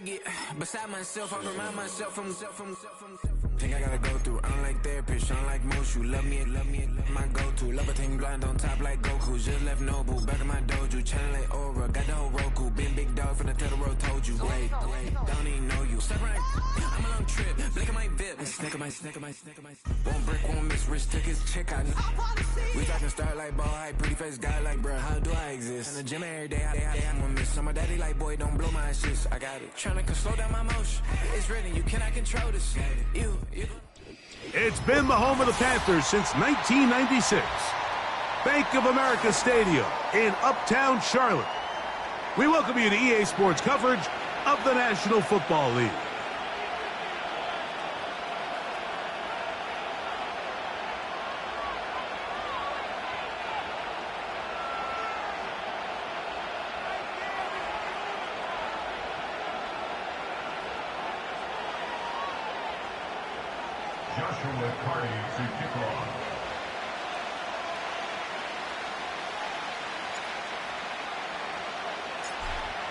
get beside myself, I remind myself from. Think I gotta go through. I don't like therapist, I don't like most. You love me, my go-to. Love a thing blind on top like Goku. Just left Noble, back in my dojo. Channel like Aura, got the whole Roku. Been big dog from the Tether Road, told you. Wait, don't even know you. Step right, I'm a long trip. Blink of my bib. Snack of my. Won't break, won't miss. Rich took his chick, I know. We talking start like ball high, pretty face guy like bruh. How do I exist? In the gym every day, I'm gonna miss. So my daddy like, boy, don't blow my shit. I got it. Tryna slow down my motion. It's written, you cannot control this. You. It's been the home of the Panthers since 1996. Bank of America Stadium in Uptown Charlotte. We welcome you to EA Sports coverage of the National Football League.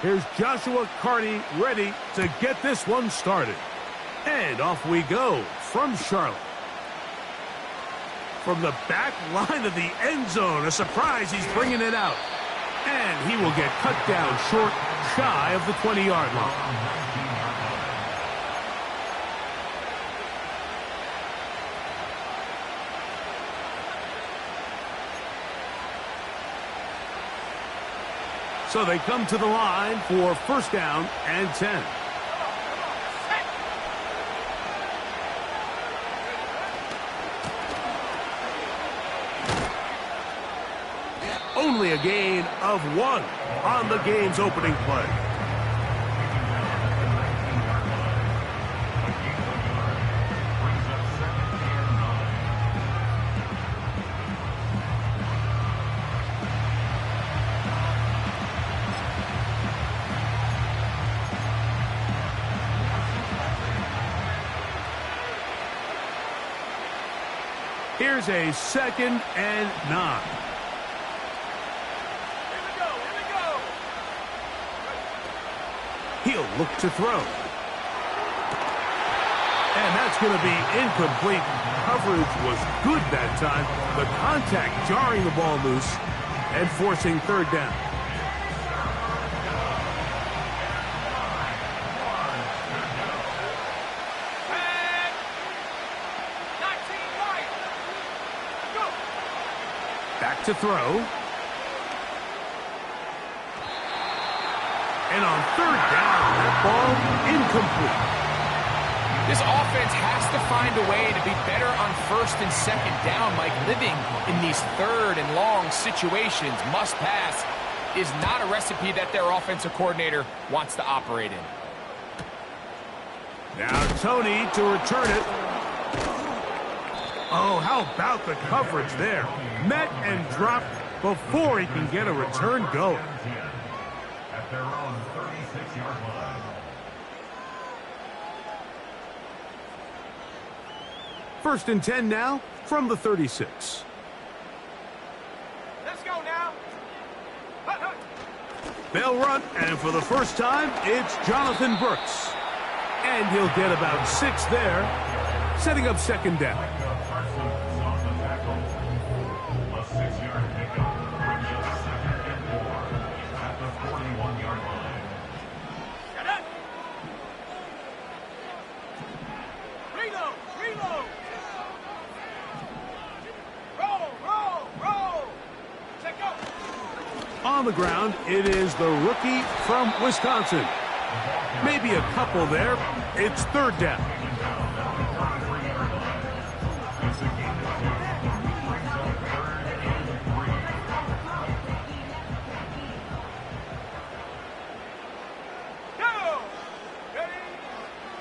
Here's Joshua Carty ready to get this one started. And off we go from Charlotte. From the back line of the end zone, a surprise, he's bringing it out. And he will get cut down short, shy of the 20-yard line. So they come to the line for first down and 10. Only a gain of 1 on the game's opening play. Here's a 2nd and 9. He'll look to throw. And that's going to be incomplete. Coverage was good that time. The contact jarring the ball loose and forcing third down. Back to throw. And on third down, that ball incomplete. This offense has to find a way to be better on first and second down. Mike, living in these third and long situations, must pass, is not a recipe that their offensive coordinator wants to operate in. Now Tony to return it. Oh, how about the coverage there? Met and dropped before he can get a return going. At their own 36-yard line. First and 10 now from the 36. Let's go now. They'll run, and for the first time, it's Jonathan Brooks. And he'll get about 6 there, setting up second down. On the ground, it is the rookie from Wisconsin. Maybe a couple there. It's third down.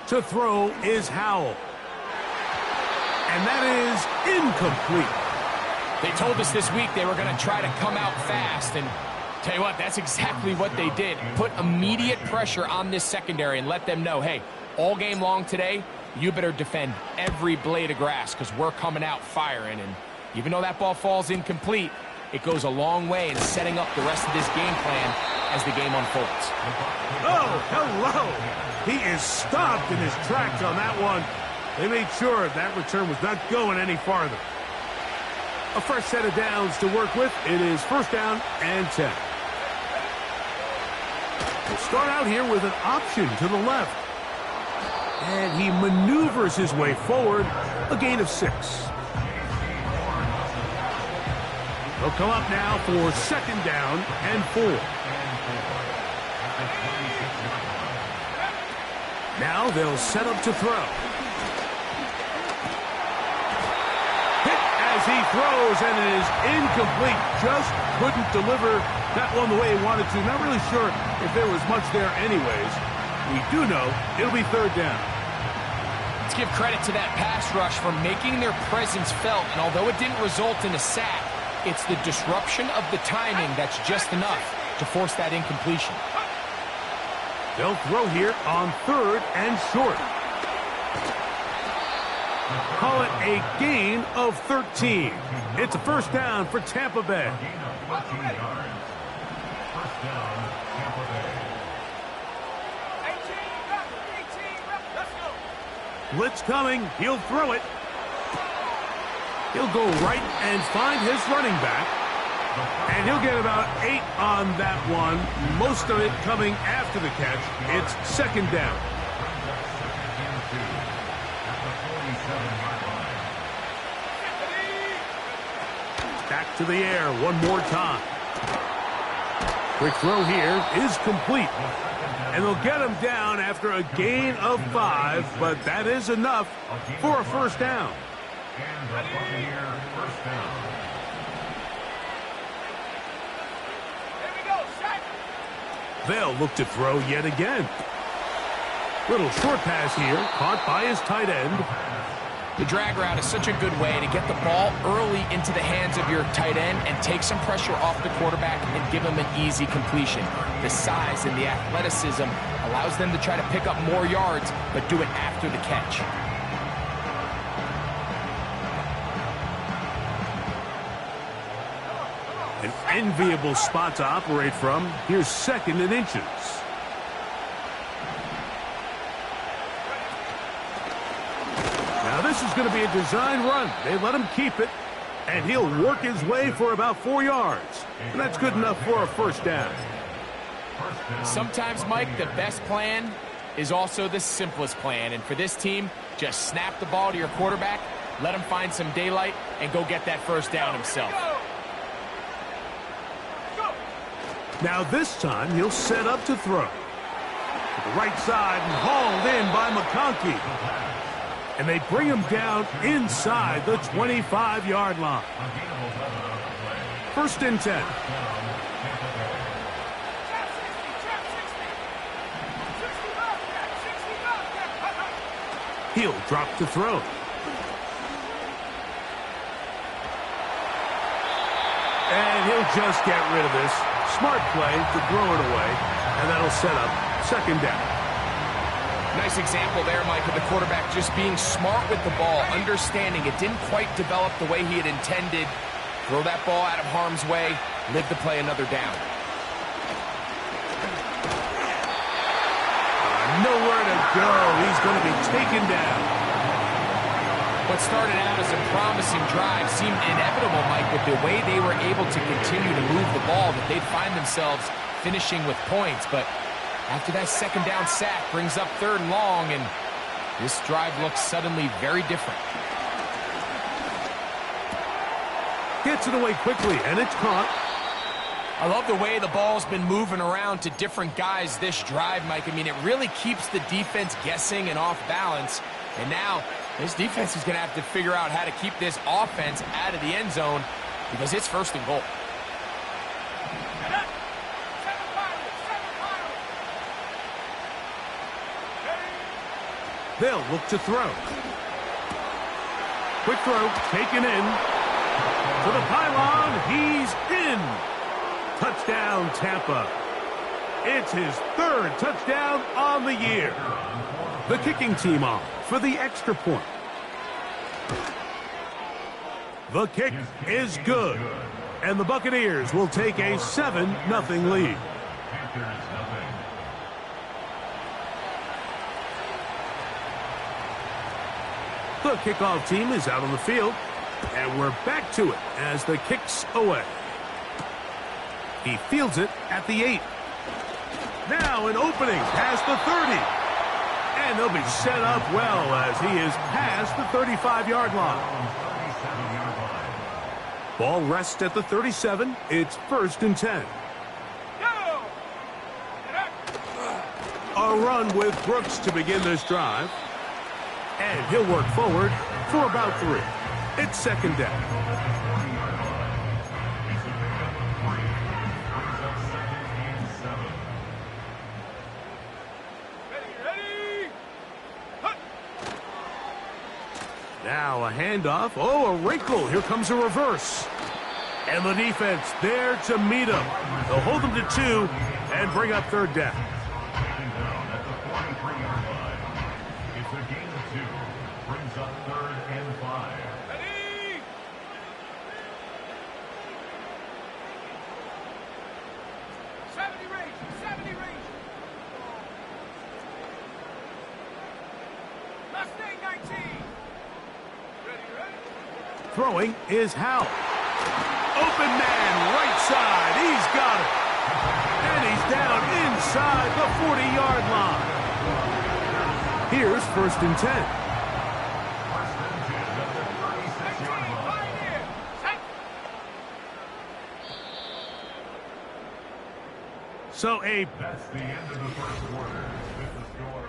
To throw is Howell. And that is incomplete. They told us this week they were going to try to come out fast, and tell you what, that's exactly what they did. Put immediate pressure on this secondary and let them know, hey, all game long today, you better defend every blade of grass because we're coming out firing. And even though that ball falls incomplete, it goes a long way in setting up the rest of this game plan as the game unfolds. Oh, hello. He is stopped in his tracks on that one. They made sure that return was not going any farther. A fresh set of downs to work with. It is first down and 10. We'll start out here with an option to the left. And he maneuvers his way forward, a gain of 6. They'll come up now for second down and 4. Now they'll set up to throw. Hit as he throws, and it is incomplete. Just couldn't deliver that one the way he wanted to. Not really sure if there was much there anyways. We do know it'll be third down. Let's give credit to that pass rush for making their presence felt, and although it didn't result in a sack, it's the disruption of the timing that's just enough to force that incompletion. They'll throw here on third and short. Call it a gain of 13. It's a first down for Tampa Bay. Blitz coming. He'll throw it. He'll go right and find his running back. And he'll get about 8 on that one. Most of it coming after the catch. It's second down. Back to the air one more time. Quick throw here is complete. And they'll get him down after a gain of 5, but that is enough for a first down. And the Buccaneers first down. They'll look to throw yet again. Little short pass here, caught by his tight end. The drag route is such a good way to get the ball early into the hands of your tight end and take some pressure off the quarterback and give him an easy completion. The size and the athleticism allows them to try to pick up more yards, but do it after the catch. An enviable spot to operate from. Here's second and inches. Now this is going to be a design run. They let him keep it, and he'll work his way for about 4 yards. And that's good enough for a first down. Sometimes, Mike, the best plan is also the simplest plan. And for this team, just snap the ball to your quarterback, let him find some daylight, and go get that first down himself. Now this time he'll set up to throw. To the right side and hauled in by McConkey. And they bring him down inside the 25-yard line. First and 10. He'll drop to throw. And he'll just get rid of this. Smart play to throw it away, and that'll set up second down. Nice example there, Mike, of the quarterback just being smart with the ball, understanding it didn't quite develop the way he had intended. Throw that ball out of harm's way, live to play another down. Nowhere to go. He's going to be taken down. What started out as a promising drive seemed inevitable, Mike, with the way they were able to continue to move the ball, that they'd find themselves finishing with points. But after that second down sack brings up third and long, and this drive looks suddenly very different. Gets it away quickly, and it's caught. I love the way the ball's been moving around to different guys this drive, Mike. I mean, it really keeps the defense guessing and off balance. And now this defense is going to have to figure out how to keep this offense out of the end zone because it's first and goal. They'll look to throw. Quick throw, taken in. To the pylon, he's in. Touchdown, Tampa. It's his third touchdown on the year. The kicking team on for the extra point. The kick is good, and the Buccaneers will take a 7-0 lead. The kickoff team is out on the field, and we're back to it as the kick's away. He fields it at the 8. Now an opening past the 30. And they'll be set up well as he is past the 35-yard line. Ball rests at the 37. It's 1st and 10. A run with Brooks to begin this drive. And he'll work forward for about 3. It's 2nd down. Now a handoff. Oh, a wrinkle. Here comes a reverse. And the defense there to meet him. They'll hold him to 2 and bring up 3rd down. Second down at the 43-yard line. It's a gain of 2. Brings up 3rd and 5. Ready? Mustang 19. Throwing is Howe. Open man, right side. He's got it. And he's down inside the 40-yard line. Here's 1st and 10. First and 10 at the 36-yard line. So That's the end of the first quarter. With the score.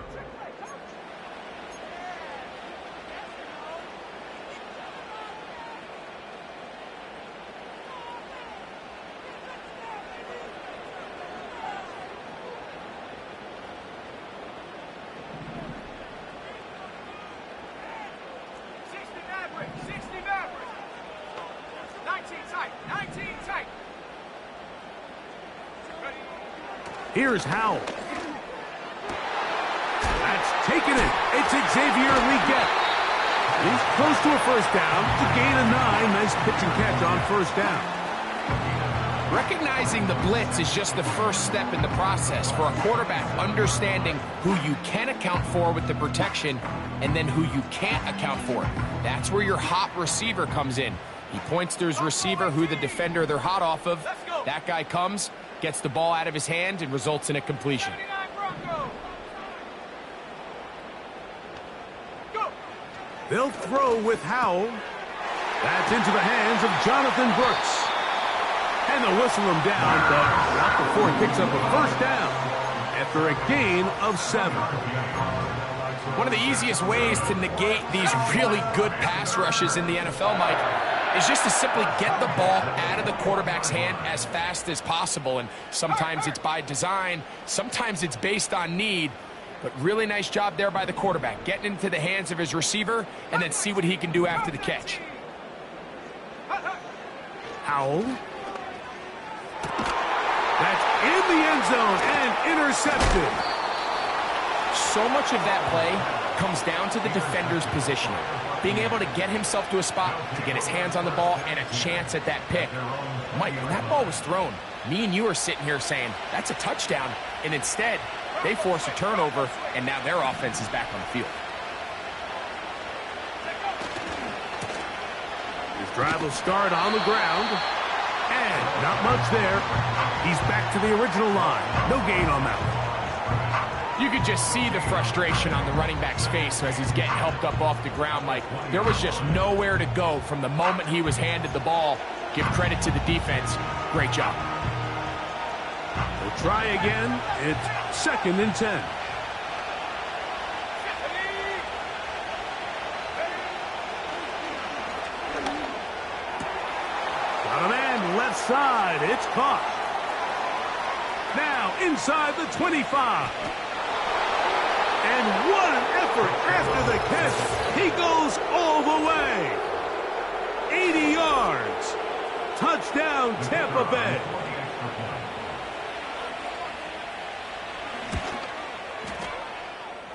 Here's Howell. That's taken it. It's Xavier Leggett. He's close to a 1st down. To gain a 9. Nice pitch and catch on 1st down. Recognizing the blitz is just the first step in the process for a quarterback, understanding who you can account for with the protection and then who you can't account for. That's where your hot receiver comes in. He points to his receiver, who the defender they're hot off of. That guy comes, gets the ball out of his hand, and results in a completion. They'll throw with Howell. That's into the hands of Jonathan Brooks. And they'll whistle him down, but not before he picks up a 1st down after a gain of 7. One of the easiest ways to negate these really good pass rushes in the NFL, Mike, is just to simply get the ball out of the quarterback's hand as fast as possible. And sometimes it's by design, sometimes it's based on need. But really nice job there by the quarterback, getting into the hands of his receiver and then see what he can do after the catch. Howell. That's in the end zone and intercepted. So much of that play comes down to the defender's positioning. Being able to get himself to a spot, to get his hands on the ball, and a chance at that pick. Mike, when that ball was thrown, me and you are sitting here saying, that's a touchdown. And instead, they force a turnover, and now their offense is back on the field. His drive will start on the ground. And not much there. He's back to the original line. No gain on that one. You could just see the frustration on the running back's face as he's getting helped up off the ground, Mike. There was just nowhere to go from the moment he was handed the ball. Give credit to the defense. Great job. We'll try again. It's 2nd and 10. Got a man left side. It's caught. Now inside the 25. And what an effort after the catch. He goes all the way. 80 yards. Touchdown, Tampa Bay.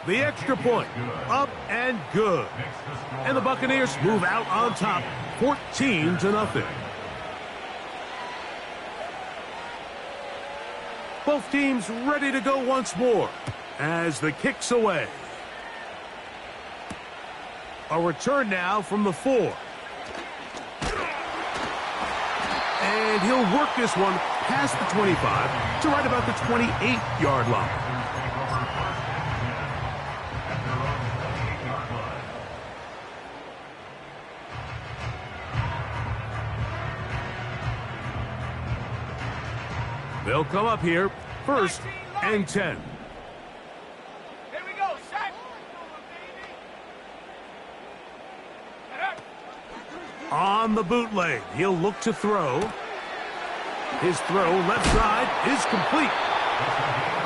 The extra point, up and good. And the Buccaneers move out on top, 14-0. Both teams ready to go once more as the kick's away. A return now from the 4. And he'll work this one past the 25 to right about the 28-yard line. They'll come up here, 1st and 10. Here we go, set. On the bootleg, he'll look to throw. His throw, left side, is complete.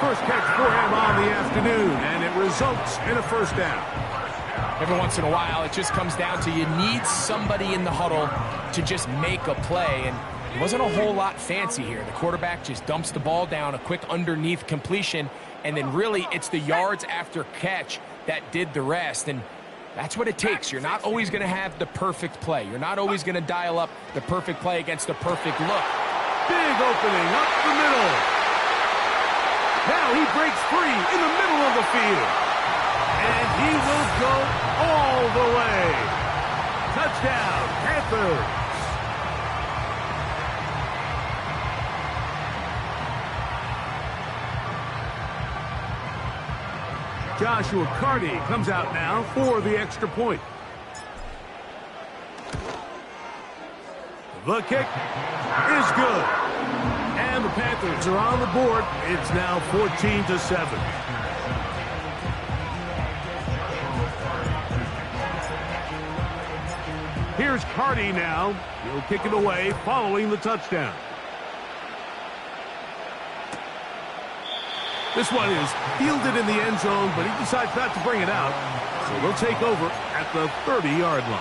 First catch for him on the afternoon, and it results in a 1st down. Every once in a while, it just comes down to you need somebody in the huddle to just make a play, and it wasn't a whole lot fancy here. The quarterback just dumps the ball down, a quick underneath completion, and then really it's the yards after catch that did the rest. And that's what it takes. You're not always going to have the perfect play. You're not always going to dial up the perfect play against the perfect look. Big opening up the middle. Now he breaks free in the middle of the field. And he will go all the way. Touchdown, Panthers. Joshua Carty comes out now for the extra point. The kick is good. And the Panthers are on the board. It's now 14-7. Here's Carty now. He'll kick it away following the touchdown. This one is fielded in the end zone, but he decides not to bring it out. So they'll take over at the 30-yard line.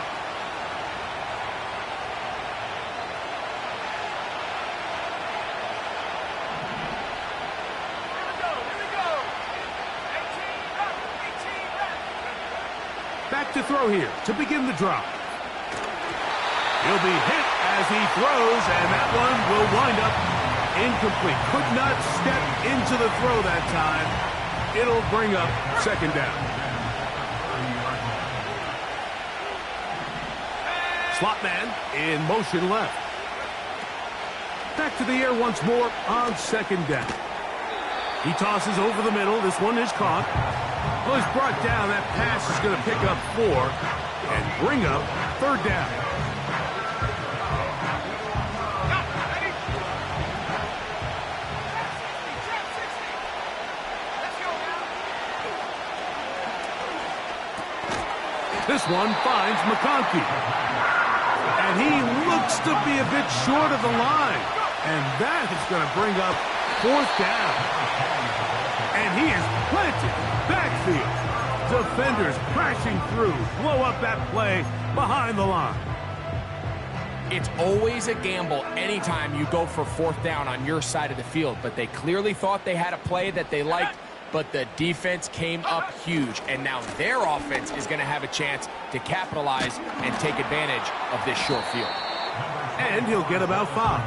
Back to throw here to begin the drive. He'll be hit as he throws, and that one will wind up incomplete. Could not step into the throw that time. It'll bring up 2nd down. Slot man in motion left. Back to the air once more on 2nd down. He tosses over the middle. This one is caught. Well, he's brought down. That pass is going to pick up 4 and bring up 3rd down. This one finds McConkey. And he looks to be a bit short of the line. And that is going to bring up 4th down. And he is planted backfield. Defenders crashing through. Blow up that play behind the line. It's always a gamble anytime you go for 4th down on your side of the field. But they clearly thought they had a play that they liked. But the defense came up huge, and now their offense is going to have a chance to capitalize and take advantage of this short field. And he'll get about 5.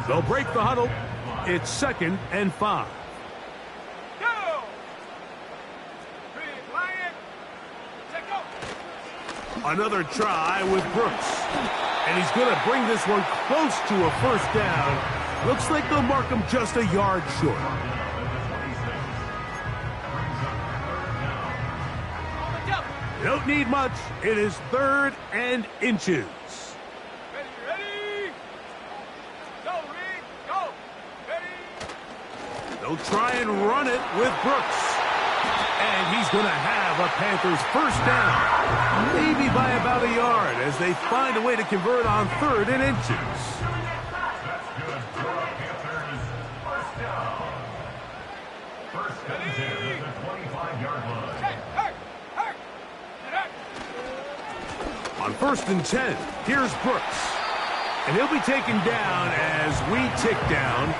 They'll break the huddle. It's 2nd and 5. Another try with Brooks. And he's going to bring this one close to a 1st down. Looks like they'll mark him just a yard short. Don't need much. It is 3rd and inches. Ready? Go, Reed. Go. Ready? They'll try and run it with Brooks. And he's going to have a Panthers 1st down. Maybe by about a yard as they find a way to convert on 3rd and inches. On 1st and 10, here's Brooks. And he'll be taken down as we tick down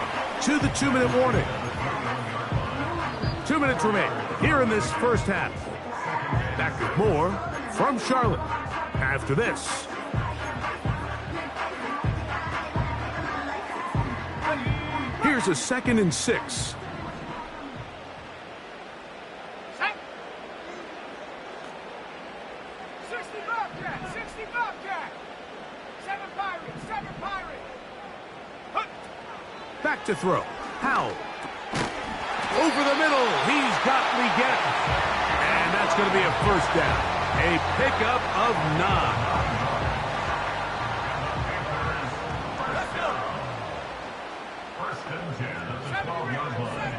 to the 2-minute warning. 2 minutes remain here in this 1st half. Back with more from Charlotte after this. Here's a 2nd and 6. to throw. Howell. Over the middle. He's got Leggett. And that's going to be a first down. A pickup of 9. First and 10 at the 12-yard line.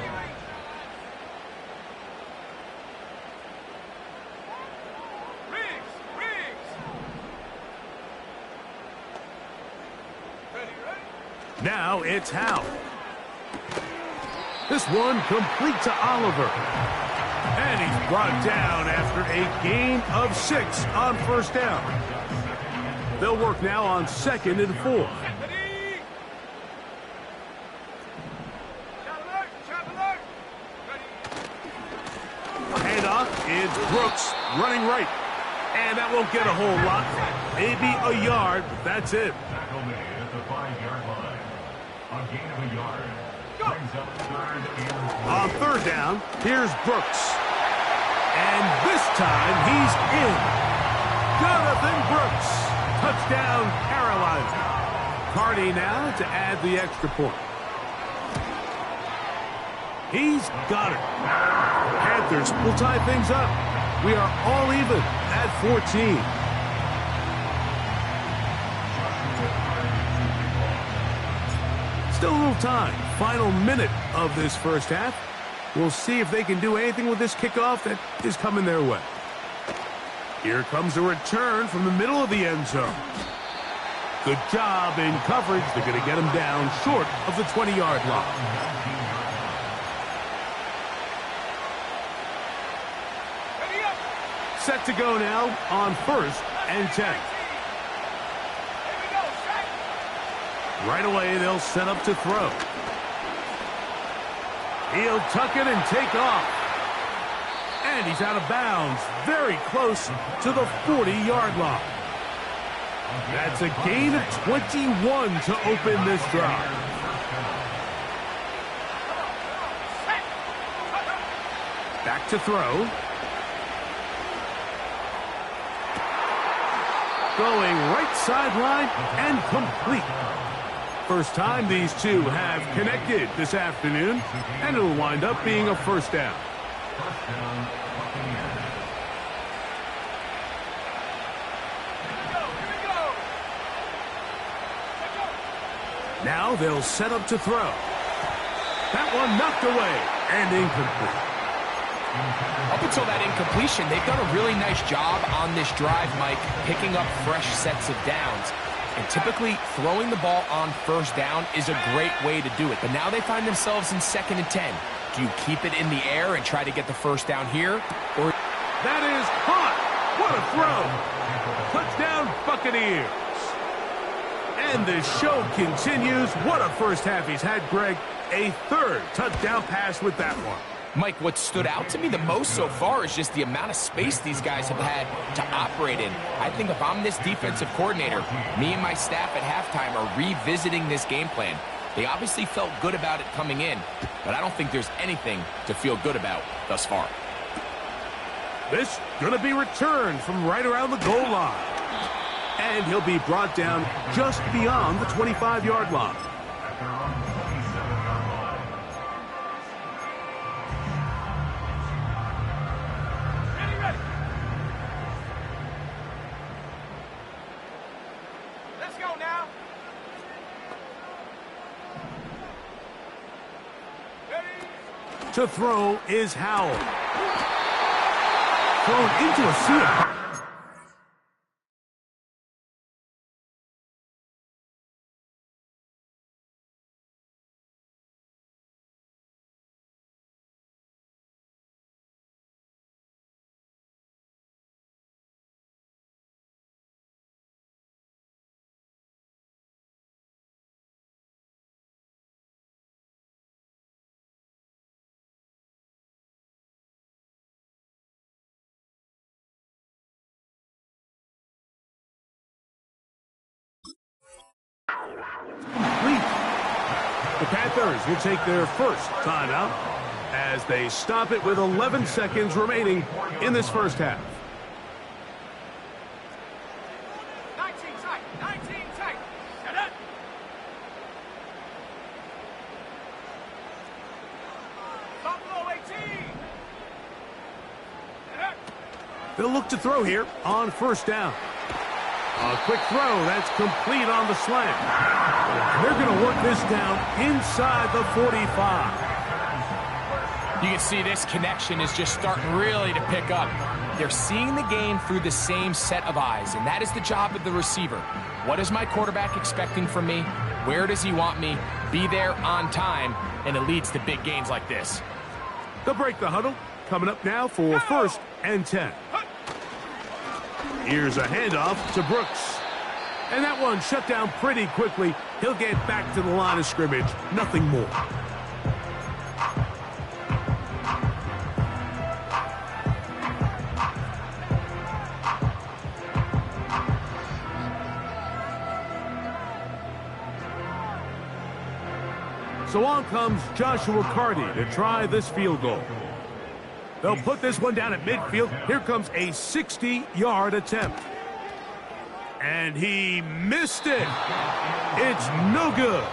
Now it's Howell. This one complete to Oliver. And he's brought down after a gain of 6 on first down. They'll work now on 2nd and 4. Handoff is Brooks running right. And that won't get a whole lot. Maybe a yard, but that's it. Tackle made at the 5-yard line. A gain of a yard. Brings up 3rd and 4. On 3rd down, here's Brooks. And this time he's in. Jonathan Brooks. Touchdown, Carolina. Carney now to add the extra point. He's got it. Panthers will tie things up. We are all even at 14. Still a little time. Final minute of this first half. We'll see if they can do anything with this kickoff that is coming their way. Here comes a return from the middle of the end zone. Good job in coverage. They're going to get him down short of the 20-yard line. Set to go now on 1st and 10. Right away, they'll set up to throw. He'll tuck it and take off. And he's out of bounds, very close to the 40-yard line. That's a gain of 21 to open this drive. Back to throw. Going right sideline and complete. First time these two have connected this afternoon, and it'll wind up being a first down. Now they'll set up to throw. That one knocked away and incomplete. Up until that incompletion, they've done a really nice job on this drive, Mike, picking up fresh sets of downs. And typically, throwing the ball on first down is a great way to do it. But now they find themselves in 2nd and 10. Do you keep it in the air and try to get the first down here? Or that is hot. What a throw. Touchdown, Buccaneers. And the show continues. What a first half he's had, Greg. A 3rd touchdown pass with that one. Mike, what stood out to me the most so far is just the amount of space these guys have had to operate in. I think if I'm this defensive coordinator, me and my staff at halftime are revisiting this game plan. They obviously felt good about it coming in, but I don't think there's anything to feel good about thus far. This going to be returned from right around the goal line. And he'll be brought down just beyond the 25-yard line. To throw is Howell. Thrown into a seal. Complete. The Panthers will take their first timeout as they stop it with 11 seconds remaining in this first half. 19 tight. Set it. They'll look to throw here on first down. A quick throw. That's complete on the slant. And they're going to work this down inside the 45. You can see this connection is just starting really to pick up. They're seeing the game through the same set of eyes, and that is the job of the receiver. What is my quarterback expecting from me? Where does he want me? Be there on time, and it leads to big gains like this. They'll break the huddle. Coming up now for 1st and 10. Here's a handoff to Brooks. And that one shut down pretty quickly. He'll get back to the line of scrimmage. Nothing more. So on comes Joshua Carty to try this field goal. They'll put this one down at midfield. Here comes a 60-yard attempt. And he missed it. It's no good.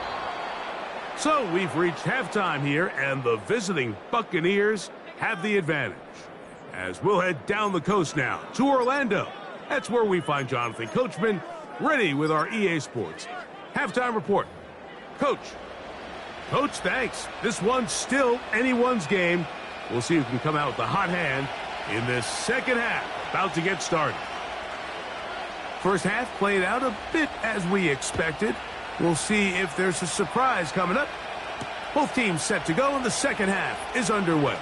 So we've reached halftime here, and the visiting Buccaneers have the advantage. As we'll head down the coast now to Orlando. That's where we find Jonathan Coachman ready with our EA Sports halftime report. Coach, thanks. This one's still anyone's game. We'll see who can come out with the hot hand in this second half. About to get started. First half played out a bit as we expected. We'll see if there's a surprise coming up. Both teams set to go, and the second half is underway.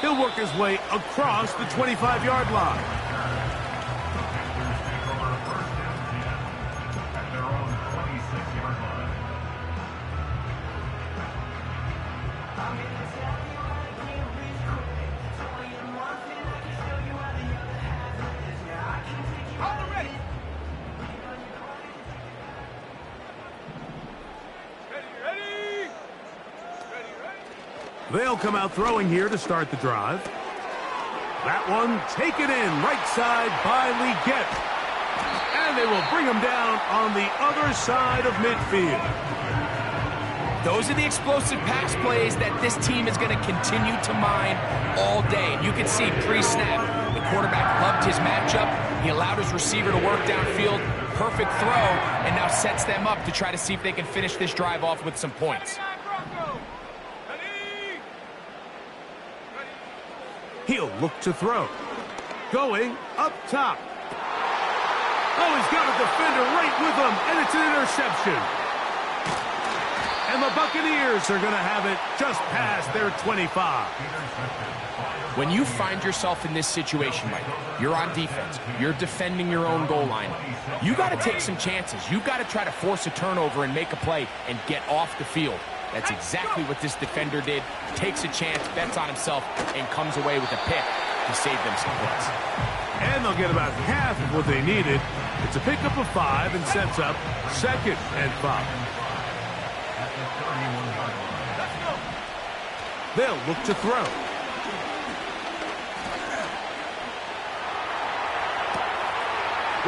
He'll work his way across the 25-yard line. At their own 26-yard line. They'll come out throwing here to start the drive. That one taken in right side by Leggett. And they will bring him down on the other side of midfield. Those are the explosive pass plays that this team is going to continue to mine all day. And you can see pre-snap, the quarterback loved his matchup. He allowed his receiver to work downfield. Perfect throw, and now sets them up to try to see if they can finish this drive off with some points. He'll look to throw. Going up top. Oh, he's got a defender right with him, and it's an interception. And the Buccaneers are going to have it just past their 25. When you find yourself in this situation, Mike, you're on defense, you're defending your own goal line, you got to take some chances. You got to try to force a turnover and make a play and get off the field. That's exactly what this defender did. Takes a chance, bets on himself, and comes away with a pick to save them some points. And they'll get about half of what they needed. It's a pickup of 5 and sets up 2nd and 5. They'll look to throw.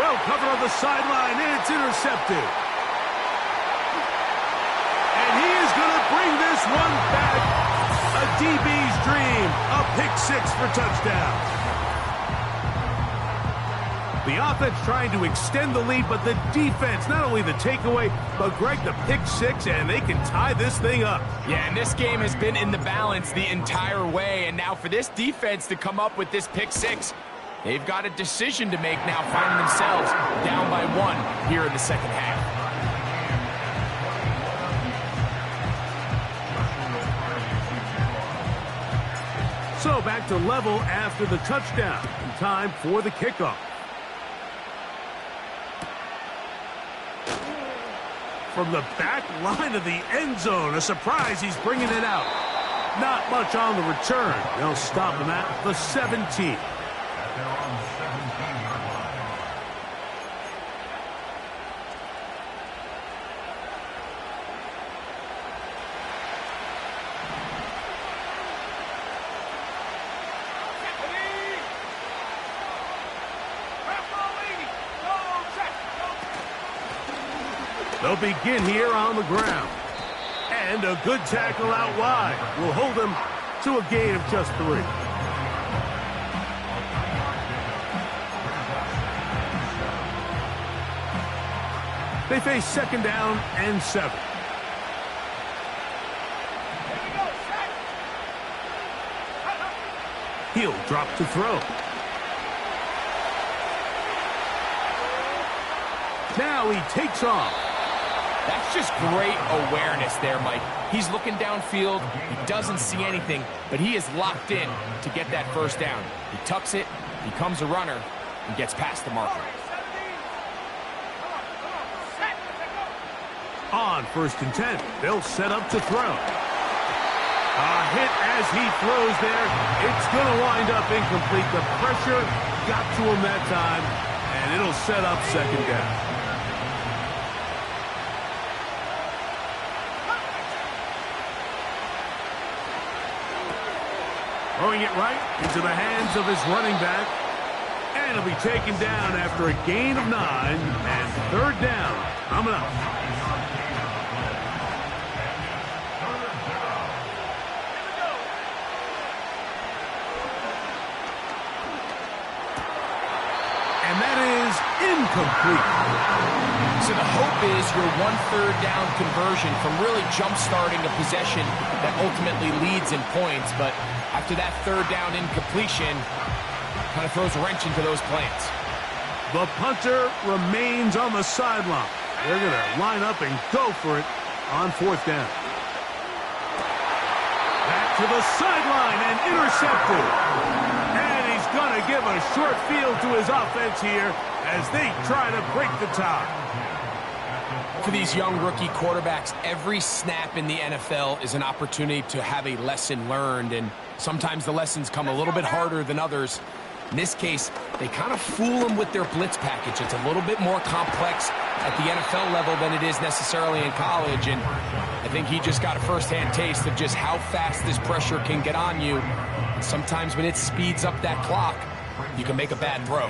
Well covered on the sideline, and it's intercepted. And he is going to bring this one back. A DB's dream. A pick 6 for touchdown. The offense trying to extend the lead, but the defense, not only the takeaway, but Greg, the pick 6, and they can tie this thing up. Yeah, and this game has been in the balance the entire way, and now for this defense to come up with this pick 6, they've got a decision to make now, finding themselves down by 1 here in the second half. So back to level after the touchdown. Time for the kickoff. From the back line of the end zone, a surprise, he's bringing it out. Not much on the return. They'll stop him at the 17. They'll begin here on the ground. And a good tackle out wide will hold them to a gain of just 3. They face 2nd down and 7. He'll drop to throw. Now he takes off. That's just great awareness there, Mike. He's looking downfield. He doesn't see anything, but he is locked in to get that 1st down. He tucks it, becomes a runner, and gets past the marker. On 1st and 10, they'll set up to throw. A hit as he throws there. It's going to wind up incomplete. The pressure got to him that time, and it'll set up 2nd down. Throwing it right into the hands of his running back. And he'll be taken down after a gain of 9 and 3rd down coming up. And that is incomplete. So the hope is your 1/3 down conversion from really jump-starting a possession that ultimately leads in points, but after that 3rd down incompletion, kind of throws a wrench into those plans. The punter remains on the sideline. They're going to line up and go for it on 4th down. Back to the sideline and intercepted. And he's going to give a short field to his offense here as they try to break the tie. For these young rookie quarterbacks, every snap in the NFL is an opportunity to have a lesson learned, and sometimes the lessons come a little bit harder than others. In this case, they kind of fool them with their blitz package. It's a little bit more complex at the NFL level than it is necessarily in college, and I think he just got a first-hand taste of just how fast this pressure can get on you. And sometimes when it speeds up that clock, you can make a bad throw.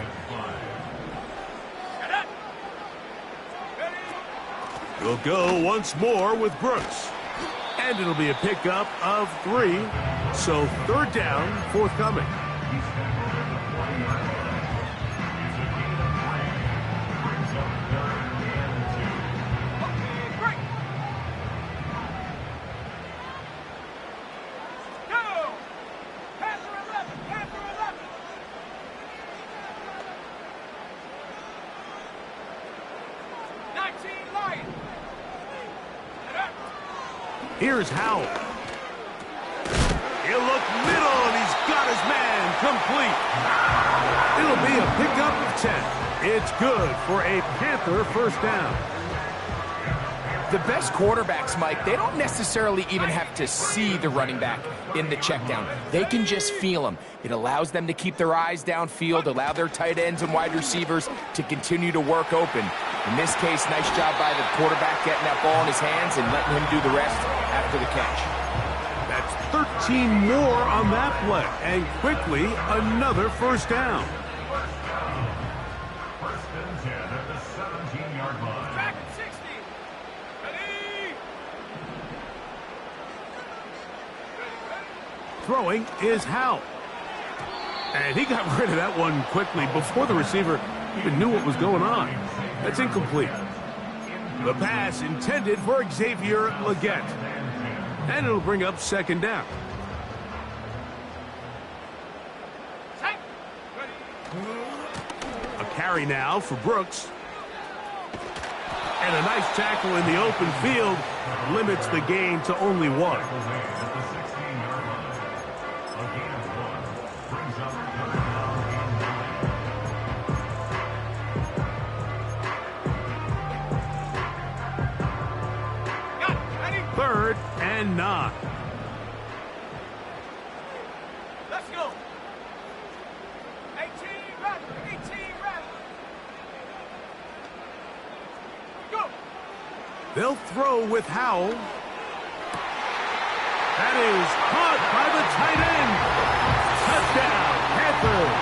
We'll go once more with Brooks. And it'll be a pickup of 3. So 3rd down forthcoming. Here's Howell. He'll look middle, and he's got his man complete. It'll be a pickup of 10. It's good for a Panther 1st down. The best quarterbacks, Mike, they don't necessarily even have to see the running back in the check down. They can just feel him. It allows them to keep their eyes downfield, allow their tight ends and wide receivers to continue to work open. In this case, nice job by the quarterback getting that ball in his hands and letting him do the rest after the catch. That's 13 more on that play, and quickly another 1st down. 1st and 10 at the 17-yard line. Back at 60. Ready? Throwing is Howell. And he got rid of that one quickly before the receiver even knew what was going on. That's incomplete. The pass intended for Xavier Legette. And it'll bring up 2nd down. A carry now for Brooks. And a nice tackle in the open field limits the gain to only 1. Third and 9. Let's go. 18 ready. 18 ready. Go. They'll throw with Howell. That is caught by the tight end. Touchdown, Panthers.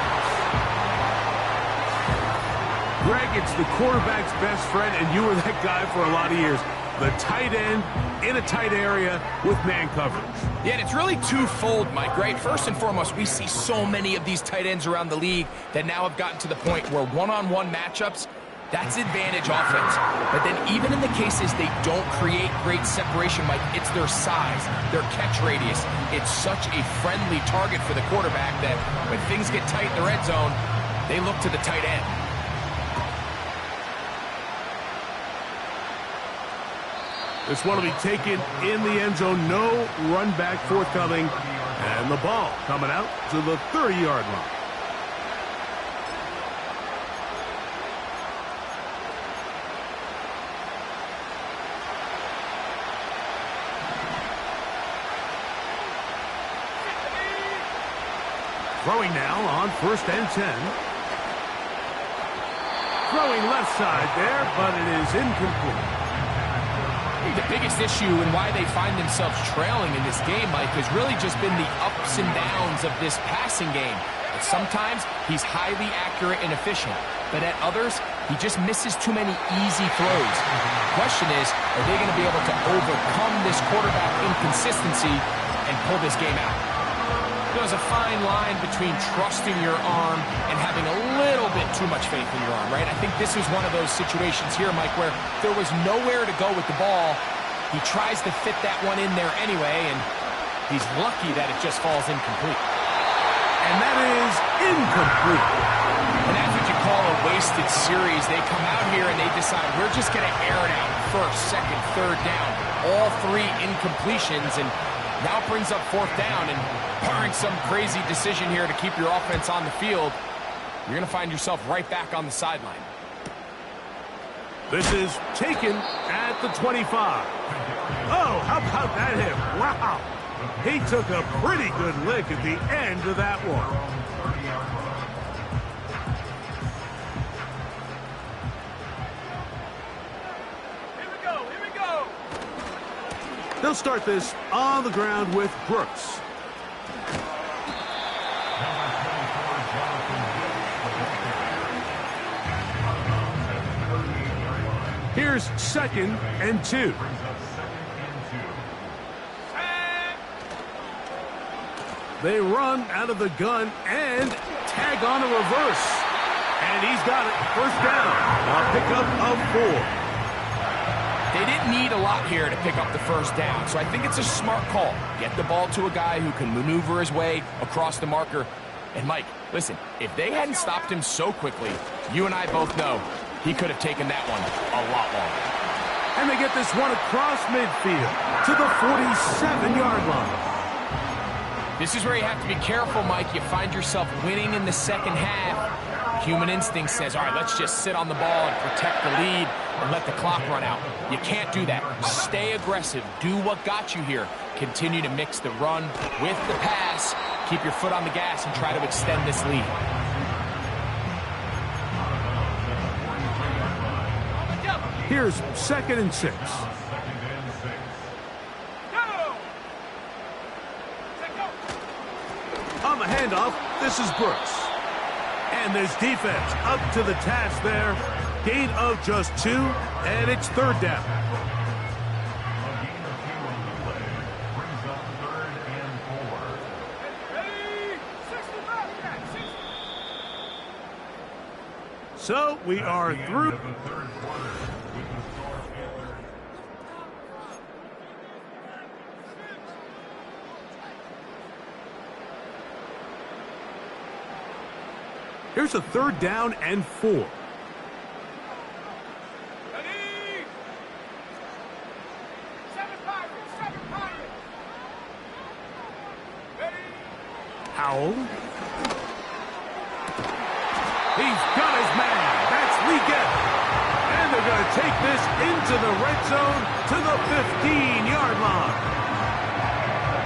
Greg, it's the quarterback's best friend, and you were that guy for a lot of years. The tight end in a tight area with man coverage. Yeah, and it's really twofold, Mike, right? First and foremost, we see so many of these tight ends around the league that now have gotten to the point where one-on-one matchups That's advantage offense. But then even in the cases they don't create great separation, Mike, it's their size, their catch radius. It's such a friendly target for the quarterback that when things get tight in the red zone, they look to the tight end. This one will be taken in the end zone. No run back forthcoming. And the ball coming out to the 30-yard line. Throwing now on 1st and 10. Throwing left side there, but it is incomplete. The biggest issue and why they find themselves trailing in this game, Mike, has really just been the ups and downs of this passing game. Sometimes he's highly accurate and efficient, but at others, he just misses too many easy throws. The question is, are they going to be able to overcome this quarterback inconsistency and pull this game out? There's a fine line between trusting your arm and having a little bit too much faith in your arm, right? I think this is one of those situations here, Mike, where there was nowhere to go with the ball. He tries to fit that one in there anyway, and he's lucky that it just falls incomplete. And that is incomplete. And that's what you call a wasted series. They come out here and they decide, we're just going to air it out. 1st, 2nd, 3rd down. All 3 incompletions, and now brings up 4th down, and barring some crazy decision here to keep your offense on the field, you're going to find yourself right back on the sideline. This is taken at the 25. Oh, how about that hit? Wow. He took a pretty good lick at the end of that one. Here we go. They'll start this on the ground with Brooks. Here's 2nd and 2. They run out of the gun and tag on a reverse. And he's got it. 1st down. A pickup of 4. They didn't need a lot here to pick up the 1st down, so I think it's a smart call. Get the ball to a guy who can maneuver his way across the marker. And Mike, listen, if they hadn't stopped him so quickly, you and I both know he could have taken that one a lot longer. And they get this one across midfield to the 47-yard line. This is where you have to be careful, Mike. You find yourself winning in the 2nd half. Human instinct says, all right, let's just sit on the ball and protect the lead and let the clock run out. You can't do that. Stay aggressive. Do what got you here. Continue to mix the run with the pass. Keep your foot on the gas and try to extend this lead. Here's 2nd and 6. On the handoff, this is Brooks. And this defense up to the task there. Gain of just 2, and it's 3rd down. A gain of 2 on the play brings up 3rd and 4. Ready? 65, 60. So we are through. The 3rd quarter with the score Panthers. Here's a 3rd down and 4. Ready? Seven Pirates. Ready? Howell. He's got his man. That's Liggett. And they're going to take this into the red zone to the 15-yard line.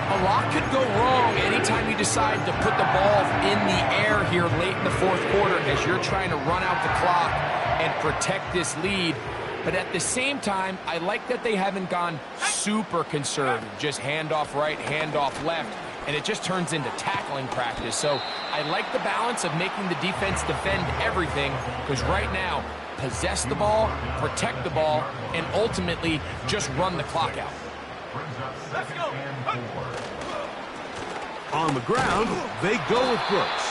A lot could go wrong anytime you decide to put the ball in the air here late in the 4th quarter as you're trying to run out the clock and protect this lead. But at the same time, I like that they haven't gone super conservative. Just handoff right, handoff left, and it just turns into tackling practice. So I like the balance of making the defense defend everything, because right now, possess the ball, protect the ball, and ultimately just run the clock out. Let's go. On the ground, they go with Brooks.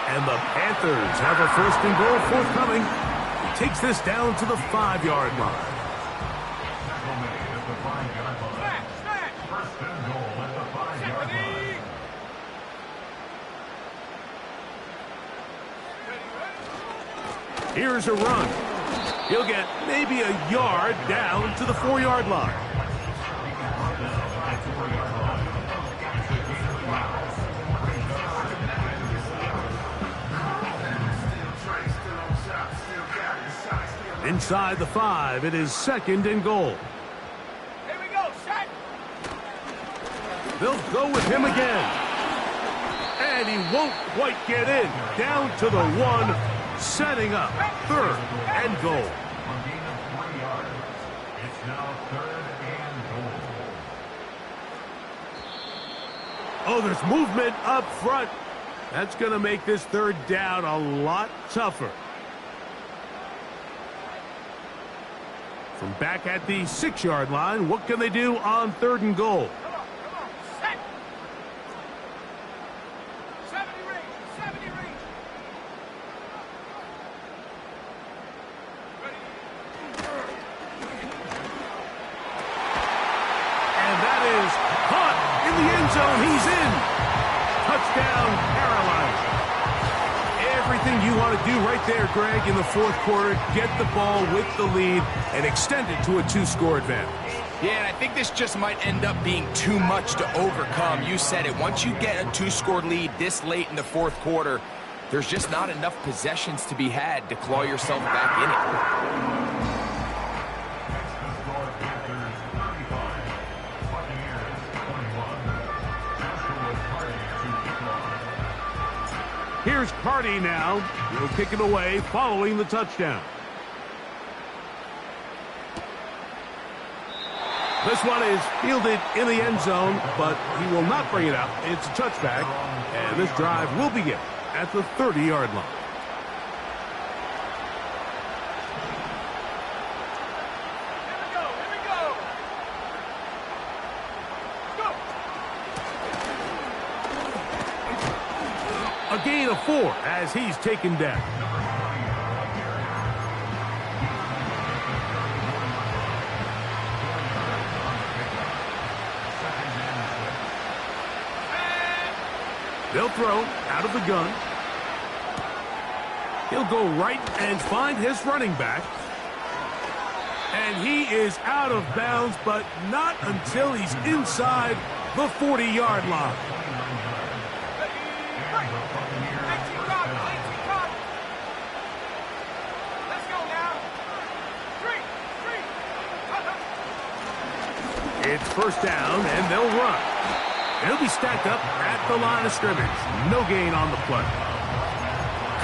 And the Panthers have a 1st and goal forthcoming. takes this down to the 5-yard line. First and goal at the 5-yard line. Here's a run. He'll get maybe a yard down to the 4-yard line. Inside the 5, it is 2nd and goal. Here we go, set. They'll go with him again. And he won't quite get in. Down to the 1, setting up 3rd and goal. On gain of 3 yards. It's now 3rd and goal. Oh, there's movement up front. That's going to make this 3rd down a lot tougher. From back at the 6-yard line, what can they do on 3rd and goal? Come on, set. 70 range, 70 range. Ready. And that is caught in the end zone. He's in. Touchdown, Carolina. Everything you want to do right there, Greg, in the 4th quarter, get the ball with the lead and extend it to a 2-score advantage. Yeah, and I think this just might end up being too much to overcome. You said it. Once you get a 2-score lead this late in the 4th quarter, there's just not enough possessions to be had to claw yourself back in it. Here's Carty now. He'll kick it away following the touchdown. This one is fielded in the end zone, but he will not bring it out. It's a touchback, and this drive will begin at the 30-yard line. Here we go. Go. A gain of 4 as he's taken down. They'll throw out of the gun. He'll go right and find his running back. And he is out of bounds, but not until he's inside the 40-yard line. Let's go now. 3. It's 1st down, and they'll run. He'll be stacked up at the line of scrimmage. No gain on the play.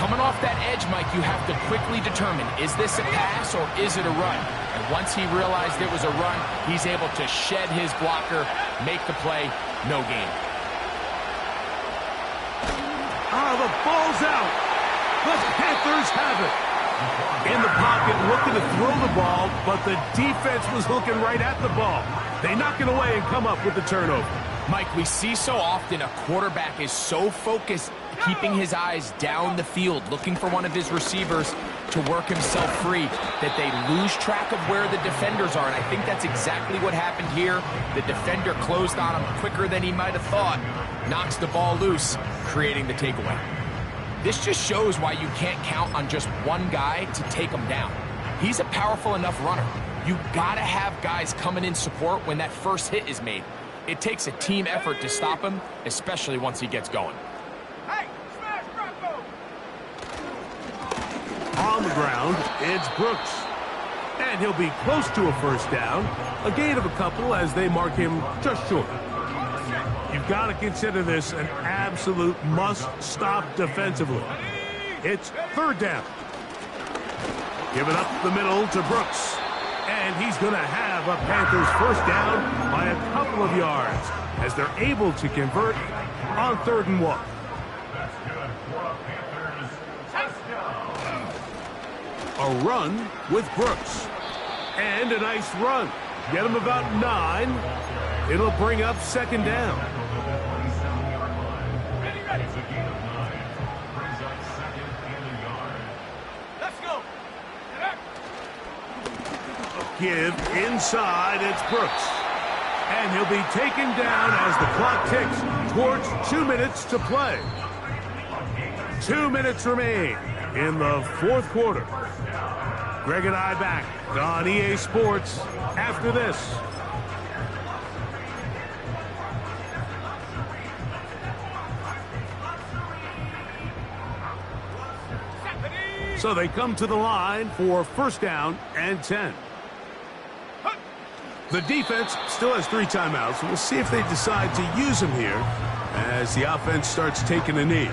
Coming off that edge, Mike, you have to quickly determine, is this a pass or is it a run? And once he realized it was a run, he's able to shed his blocker, make the play, no gain. The ball's out. The Panthers have it. In the pocket, looking to throw the ball, but the defense was looking right at the ball. They knock it away and come up with the turnover. Mike, we see so often a quarterback is so focused, keeping his eyes down the field, looking for one of his receivers to work himself free, that they lose track of where the defenders are. And I think that's exactly what happened here. The defender closed on him quicker than he might have thought, knocks the ball loose, creating the takeaway. This just shows why you can't count on just one guy to take him down. He's a powerful enough runner. You gotta have guys coming in support when that first hit is made. It takes a team effort to stop him, especially once he gets going. Hey, smash Bronco! On the ground, it's Brooks. And he'll be close to a 1st down. A gain of a couple as they mark him just short. You've got to consider this an absolute must-stop defensively. It's 3rd down. Give it up the middle to Brooks. And he's going to have a Panthers 1st down by a couple of yards as they're able to convert on 3rd and 1. That's good for a Panthers touchdown. A run with Brooks. And a nice run. Get him about 9. It'll bring up 2nd down. Ready, ready. It's a gain of 9. Brings up 2nd and a yard. Let's go. Get give inside. It's Brooks. And he'll be taken down as the clock ticks towards 2 minutes to play. 2 minutes remain in the fourth quarter. Greg and I back on EA Sports after this. So they come to the line for first down and 10. The defense still has 3 timeouts. We'll see if they decide to use them here as the offense starts taking a knee.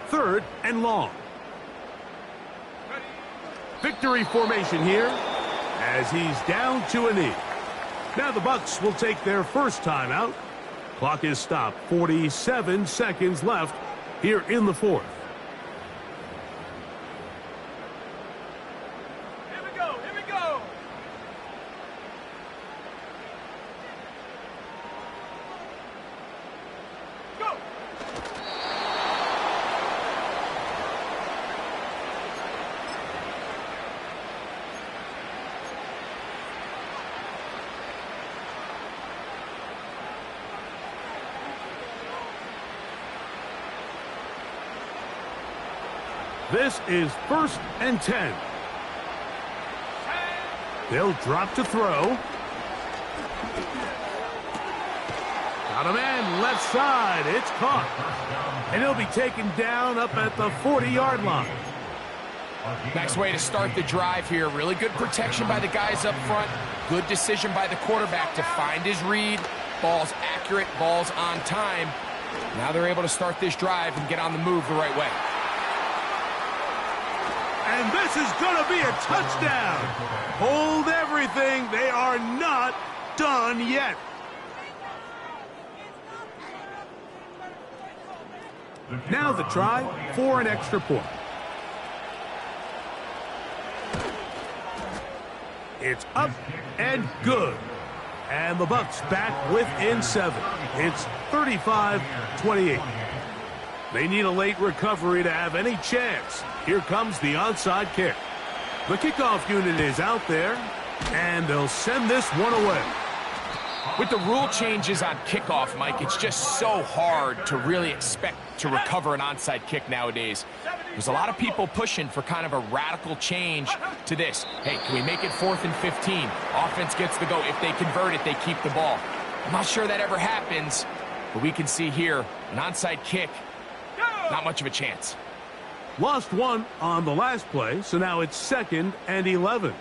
Third and long. Victory formation here as he's down to a knee. Now the Bucs will take their first timeout. Clock is stopped. 47 seconds left here in the fourth. Here we go. Here we go. Go. This is first and 10. They'll drop to throw. Got a man left side. It's caught. And he'll be taken down up at the 40-yard line. Nice way to start the drive here. Really good protection by the guys up front. Good decision by the quarterback to find his read. Ball's accurate, ball's on time. Now they're able to start this drive and get on the move the right way. And this is going to be a touchdown. Hold everything. They are not done yet. Now the try for an extra point. It's up and good. And the Bucs back within 7. It's 35-28. They need a late recovery to have any chance. Here comes the onside kick. The kickoff unit is out there, and they'll send this one away. With the rule changes on kickoff, Mike, it's just so hard to really expect to recover an onside kick nowadays. There's a lot of people pushing for kind of a radical change to this. Hey, can we make it 4th and 15? Offense gets the go. If they convert it, they keep the ball. I'm not sure that ever happens, but we can see here an onside kick, not much of a chance. Lost one on the last play, so now it's 2nd and 11.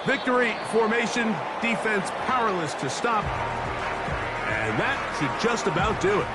Victory formation, defense powerless to stop. And that should just about do it.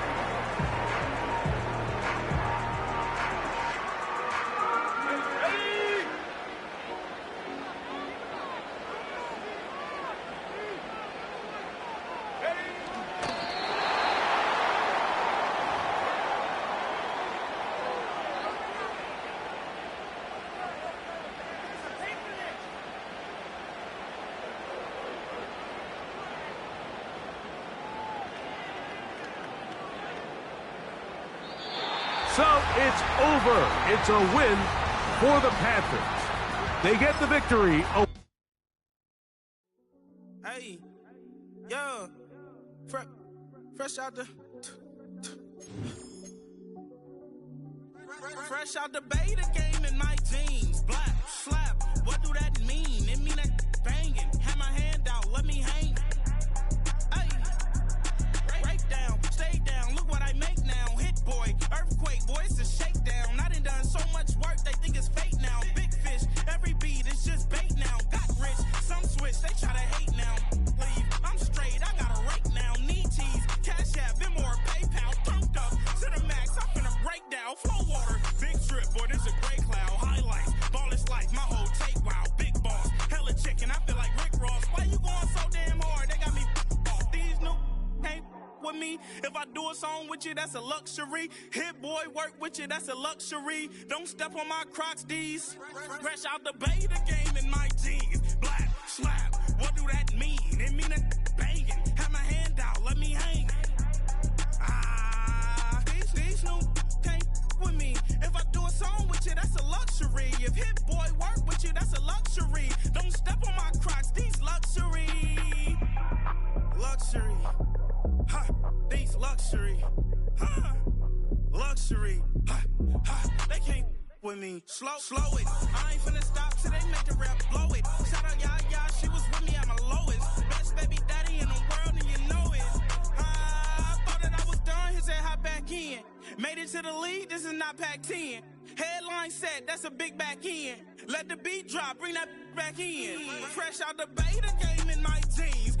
So it's over. It's a win for the Panthers. They get the victory. Hey, yo, fresh out the beta game in my jeans. Black slap. What do that mean? It mean that banging. Have my hand out. Let me hang. Hey, break down, stay down. Look what I make now. Hit boy, earthquake, boy, it's a shakedown. I done so much work, they think it's fake now. Big fish, every beat is just bait now. Got rich, some switch, they try to hate now. Leave, I'm straight, I got a rake now. Need cheese, cash app, Venmo or PayPal. Pumped up to the max, I'm finna break down. Flow water, big strip, boy, this a gray cloud. me. If I do a song with you, that's a luxury. Hit boy work with you, that's a luxury. Don't step on my Crocs, D's. Fresh out the bay, the game in my jeans. Black, slap, what do that mean? It mean that banging. Have my hand out, let me hang. These new can't with me. If I do a song with you, that's a luxury. If hit boy work with you, that's a luxury. Don't step on my Crocs, these luxury. Luxury. Ha, these luxury. Ha, luxury. Ha, ha, they can't with me. Slow it. I ain't finna stop till they make the rap blow it. Shout out Yaya, she was with me at my lowest. Best baby daddy in the world and you know it. I thought that I was done, he said hop back in. Made it to the lead, this is not Pac-10. Headline set, that's a big back end. Let the beat drop, bring that back in. Fresh out the bay, the game in my jeans.